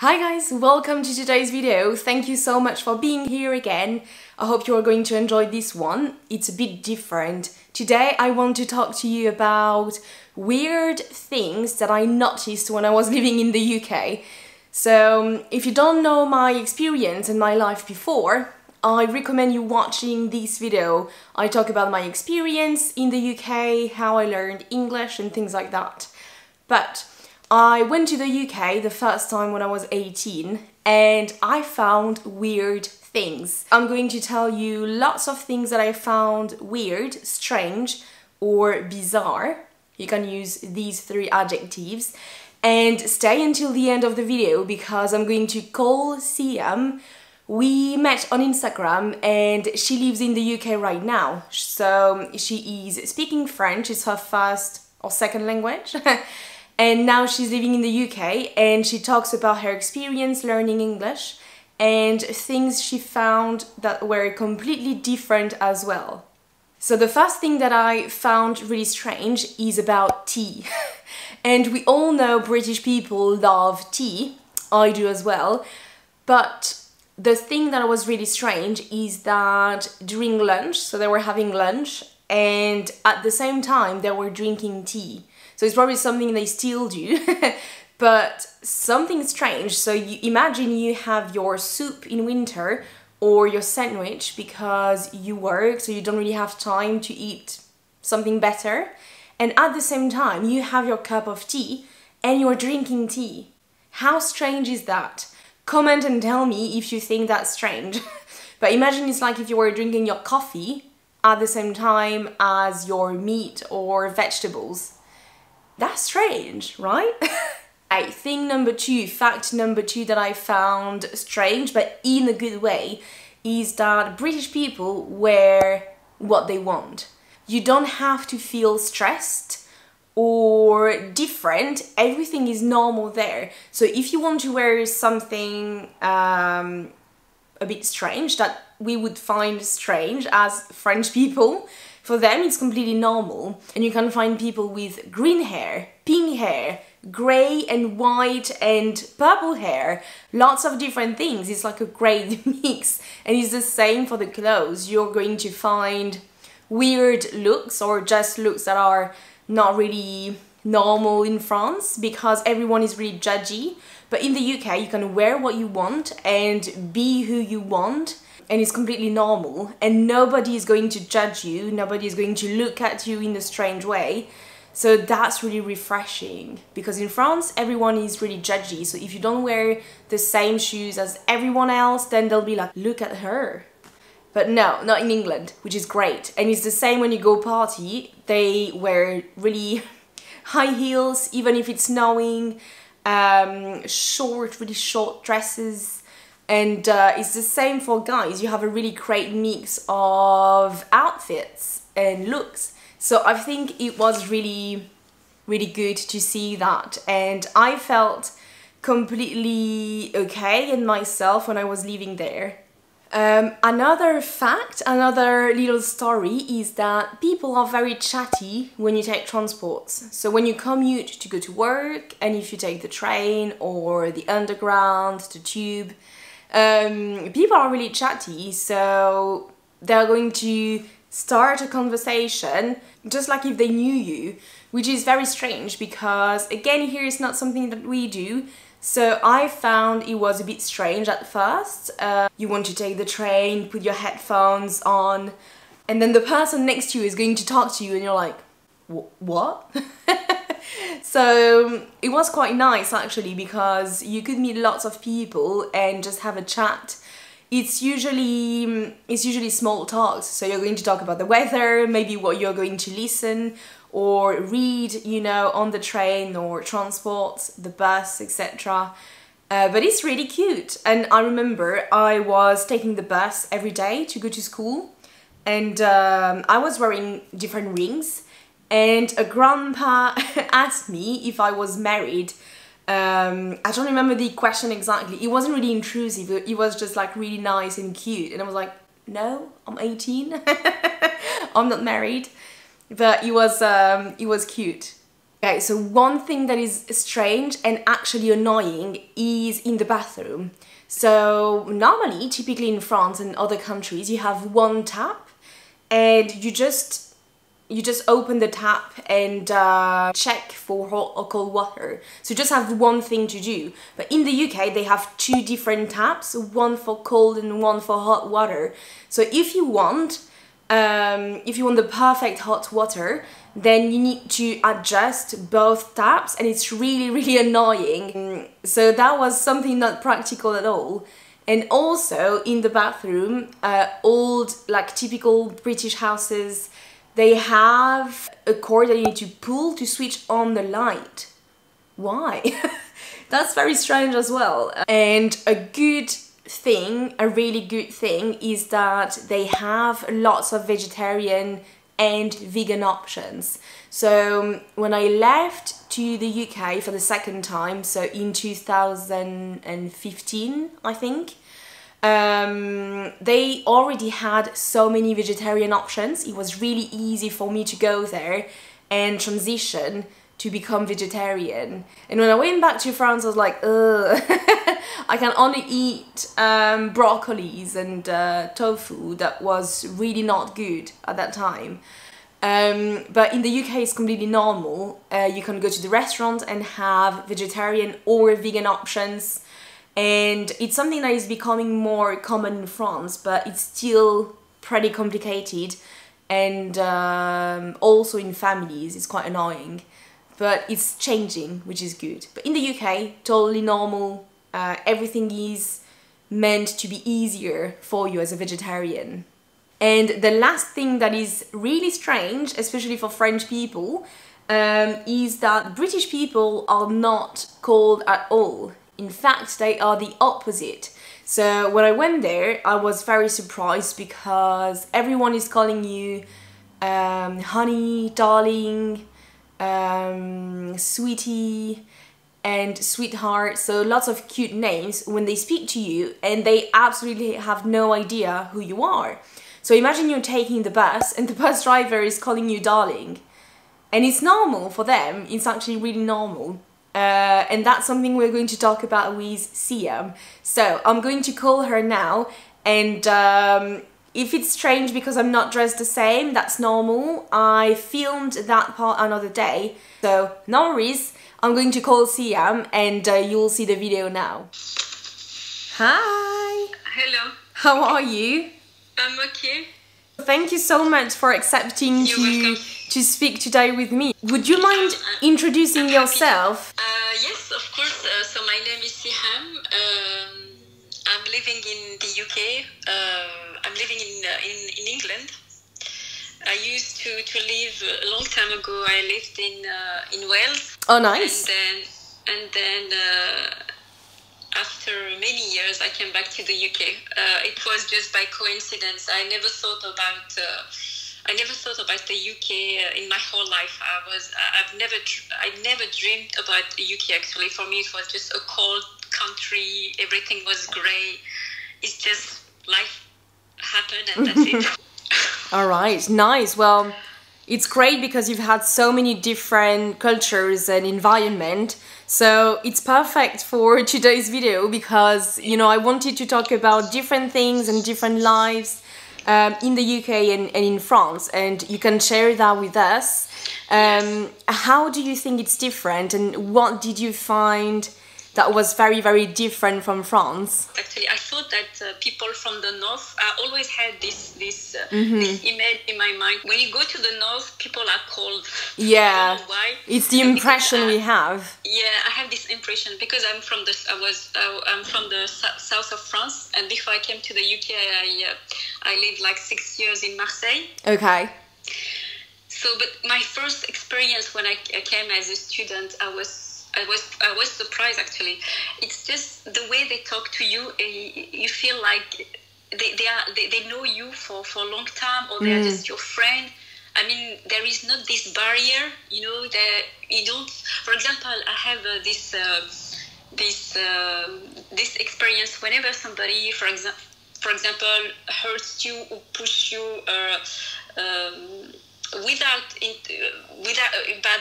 Hi guys, welcome to today's video. Thank you so much for being here again. I hope you are going to enjoy this one. It's a bit different. Today I want to talk to you about weird things that I noticed when I was living in the UK. So if you don't know my experience and my life before, I recommend you watching this video. I talk about my experience in the UK, how I learned English and things like that. But I went to the UK the first time when I was 18 and I found weird things. I'm going to tell you lots of things that I found weird, strange or bizarre. You can use these three adjectives and stay until the end of the video because I'm going to call Siam. We met on Instagram and she lives in the UK right now. So she is speaking French, it's her first or second language. And now she's living in the UK and she talks about her experience learning English and things she found that were completely different as well. So the first thing that I found really strange is about tea. And we all know British people love tea, I do as well, but the thing that was really strange is that during lunch, so they were having lunch and at the same time they were drinking tea. So it's probably something they still do, but something strange. So you imagine you have your soup in winter or your sandwich because you work, so you don't really have time to eat something better. And at the same time, you have your cup of tea and you're drinking tea. How strange is that? Comment and tell me if you think that's strange. But imagine it's like if you were drinking your coffee at the same time as your meat or vegetables. That's strange, right? Fact number two that I found strange, but in a good way, is that British people wear what they want. You don't have to feel stressed or different, everything is normal there. So if you want to wear something a bit strange, that we would find strange as French people, for them it's completely normal. And you can find people with green hair, pink hair, grey and white and purple hair, lots of different things. It's like a great mix. And it's the same for the clothes. You're going to find weird looks or just looks that are not really normal in France because everyone is really judgy. But in the UK you can wear what you want and be who you want. And it's completely normal and nobody is going to judge you, nobody is going to look at you in a strange way. So that's really refreshing because in France everyone is really judgy, so if you don't wear the same shoes as everyone else then they'll be like, look at her. But no, not in England, which is great. And it's the same when you go party, they wear really high heels even if it's snowing, really short dresses. And it's the same for guys. You have a really great mix of outfits and looks. So I think it was really, really good to see that. And I felt completely okay in myself when I was living there. Another fact, another little story is that people are very chatty when you take transports. So when you commute to go to work and if you take the train or the underground, the tube, people are really chatty, so they're going to start a conversation just like if they knew you, which is very strange because again here is not something that we do. So I found it was a bit strange at first. You want to take the train, put your headphones on, and then the person next to you is going to talk to you and you're like, what? So it was quite nice actually because you could meet lots of people and just have a chat. It's usually small talks, so you're going to talk about the weather, maybe what you're going to listen or read, you know, on the train or transport, the bus, etc. But it's really cute. And I remember I was taking the bus every day to go to school and I was wearing different rings. And a grandpa asked me if I was married. I don't remember the question exactly. It wasn't really intrusive. It was just like really nice and cute. And I was like, no, I'm 18. I'm not married. But it was cute. Okay, so one thing that is strange and actually annoying is in the bathroom. So normally, typically in France and other countries, you have one tap and you just open the tap and check for hot or cold water. So you just have one thing to do. But in the UK, they have two different taps, one for cold and one for hot water. So if you want the perfect hot water, then you need to adjust both taps, and it's really, really annoying. So that was something not practical at all. And also in the bathroom, old, like typical British houses, they have a cord that you need to pull to switch on the light. Why? That's very strange as well. And a good thing, a really good thing, is that they have lots of vegetarian and vegan options. So when I left to the UK for the second time, so in 2015, I think, they already had so many vegetarian options. It was really easy for me to go there and transition to become vegetarian. And when I went back to France, I was like, ugh, I can only eat broccolis and tofu. That was really not good at that time. But in the UK, it's completely normal. You can go to the restaurant and have vegetarian or vegan options. And it's something that is becoming more common in France, but it's still pretty complicated. And also in families, it's quite annoying. But it's changing, which is good. But in the UK, totally normal. Everything is meant to be easier for you as a vegetarian. And the last thing that is really strange, especially for French people, is that British people are not cold at all. In fact, they are the opposite. So when I went there, I was very surprised because everyone is calling you honey, darling, sweetie, and sweetheart. So lots of cute names when they speak to you, and they absolutely have no idea who you are. So imagine you're taking the bus and the bus driver is calling you darling. And it's normal for them, it's actually really normal. And that's something we're going to talk about with Siam. So I'm going to call her now, and if it's strange because I'm not dressed the same, that's normal. I filmed that part another day, so no worries. I'm going to call Siam and you'll see the video now. Hi! Hello. How are you? I'm okay. Thank you so much for accepting to speak today with me. Would you mind introducing yourself? Yes, of course. So my name is Siham. I'm living in the UK. I'm living in England. I used to live a long time ago. I lived in Wales. Oh, nice. And then after many years, I came back to the UK. It was just by coincidence. I never thought about the UK in my whole life. I never dreamed about the UK. Actually, for me, it was just a cold country. Everything was grey. It's just life happened, and that's it. All right, nice. Well, it's great because you've had so many different cultures and environment. So it's perfect for today's video because, you know, I wanted to talk about different things and different lives in the UK and in France, and you can share that with us. Yes. How do you think it's different, and what did you find that was very, very different from France? Actually, I thought that people from the north, I always had this image in my mind. When you go to the north, people are cold. Yeah, I don't know why. It's the impression we have. Yeah, I have this impression because I'm from the south of France, and before I came to the UK, I lived like 6 years in Marseille. Okay. So, but my first experience when I came as a student, I was surprised actually. It's just the way they talk to you. You feel like they know you for a long time, or they're just your friend. I mean, there is not this barrier, you know, that you don't. For example, I have this experience whenever somebody, for example, hurts you or push you,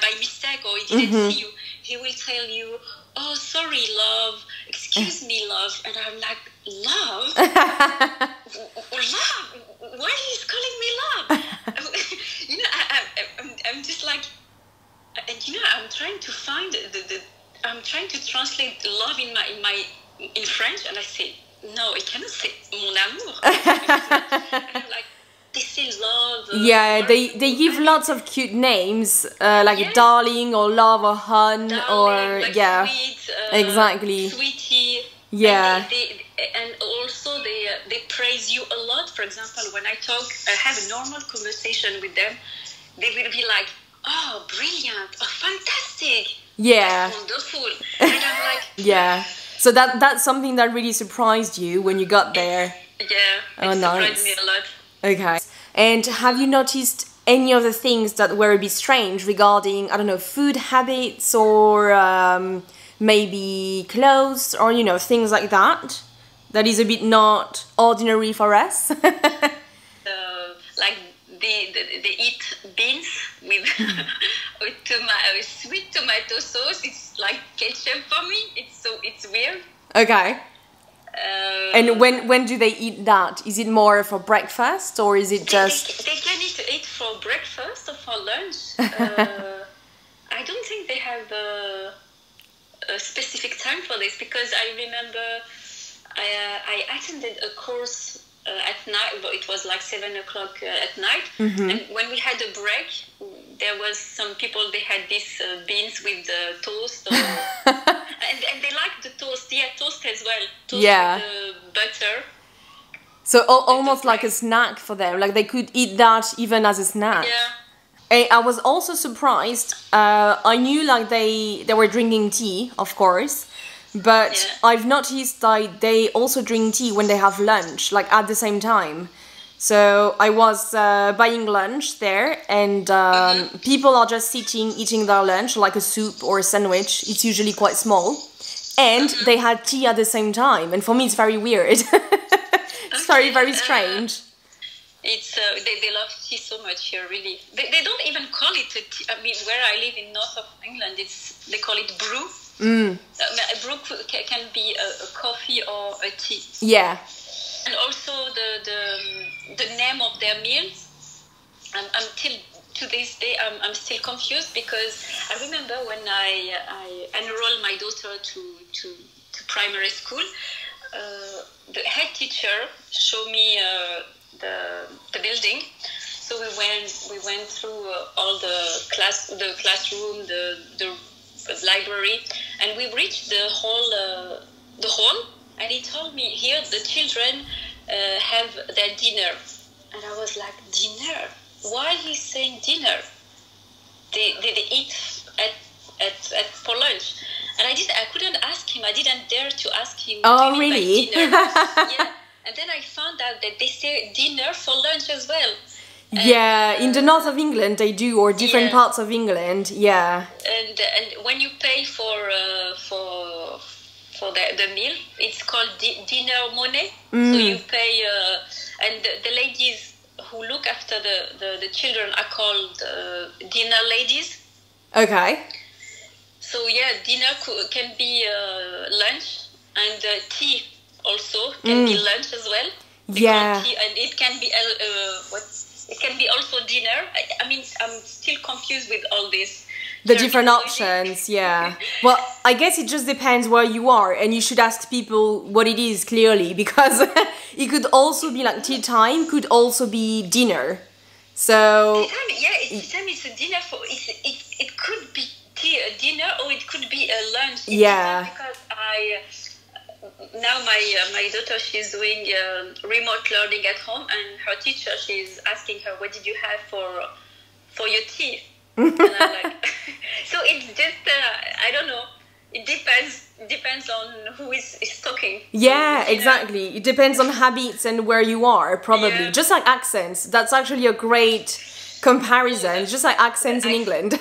by mistake, or he didn't see you, he will tell you, "Oh, sorry, love. Excuse me, love." And I'm like, "Love? Love? Why is calling me love?" I'm just like, and I'm trying to find I'm trying to translate love in French, and I say, "No, I cannot say mon amour." And I'm like, they say love. Yeah, they give lots of cute names, like darling or love or hun, or like yeah, sweet, exactly, sweetie. yeah. And also they praise you a lot. For example, when I have a normal conversation with them, they will be like, "Oh, brilliant! Oh, fantastic! Yeah, that's wonderful!" And I'm like, yeah. So that's something that really surprised you when you got there. Yeah, it surprised me a lot. Okay. And have you noticed any other things that were a bit strange regarding, I don't know, food habits or maybe clothes or, things like that? That is a bit not ordinary for us? Like they eat beans with, sweet tomato sauce. It's like ketchup for me. It's weird. Okay. And when do they eat that? Is it more for breakfast or is it just... They can eat for breakfast or for lunch. I don't think they have a specific time for this, because I remember I attended a course at night, but it was like 7 o'clock at night. And when we had a break, there was some people, they had these beans with toast. And they like the toast, toast as well. Toast with butter. So almost like a snack for them, like they could eat that even as a snack. Yeah. I was also surprised. I knew like they were drinking tea, of course, but I've noticed that they also drink tea when they have lunch, like at the same time. So I was buying lunch there, and people are just sitting, eating their lunch, like a soup or a sandwich. It's usually quite small. And they had tea at the same time. And for me, it's very weird. It's very, very strange. It's they love tea so much here, really. They don't even call it a tea. I mean, where I live in north of England, they call it brew. A brew can be a coffee or a tea. Yeah. And also the name of their meals, until to this day, I'm still confused, because I remember when I enrolled my daughter to primary school, the head teacher showed me the building. So we went through all the classroom, the library, and we reached the hall. And he told me, here the children have their dinner. And I was like, dinner? Why he's saying dinner? They eat for lunch. And I couldn't ask him. I didn't dare to ask him. Oh, really? Yeah. And then I found out that they say dinner for lunch as well. Yeah, in the north of England they do, or different parts of England. Yeah. And when you pay for the meal, it's called dinner money. So you pay, and the ladies who look after the children are called dinner ladies. Okay. So dinner can be lunch, and tea also can be lunch as well. Tea, and it can be it can be also dinner. I mean, I'm still confused with all this. The different options, yeah. Well, I guess it just depends where you are, and you should ask people what it is clearly, because it could also be like tea time, could also be dinner. So tea time is a dinner for it could be dinner, or it could be a lunch. Because now my daughter, she's doing remote learning at home, and her teacher, she's asking her, what did you have for your tea? And I'm like, so it's just I don't know, it depends on who is talking. Yeah, exactly. It depends on habits and where you are, probably. Just like accents, that's actually a great comparison. Just like accents in England.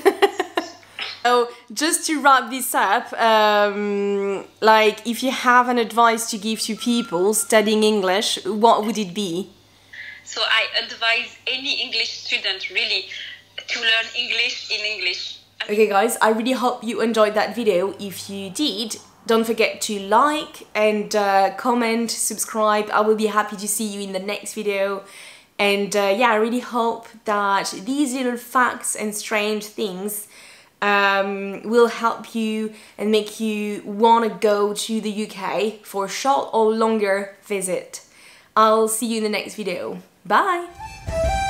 So just to wrap this up, like if you have an advice to give to people studying English, what would it be? So I advise any English student, really, to learn English in English. Okay guys, I really hope you enjoyed that video. If you did, don't forget to like and comment, subscribe. I will be happy to see you in the next video. And yeah, I really hope that these little facts and strange things will help you and make you want to go to the UK for a short or longer visit. I'll see you in the next video. Bye!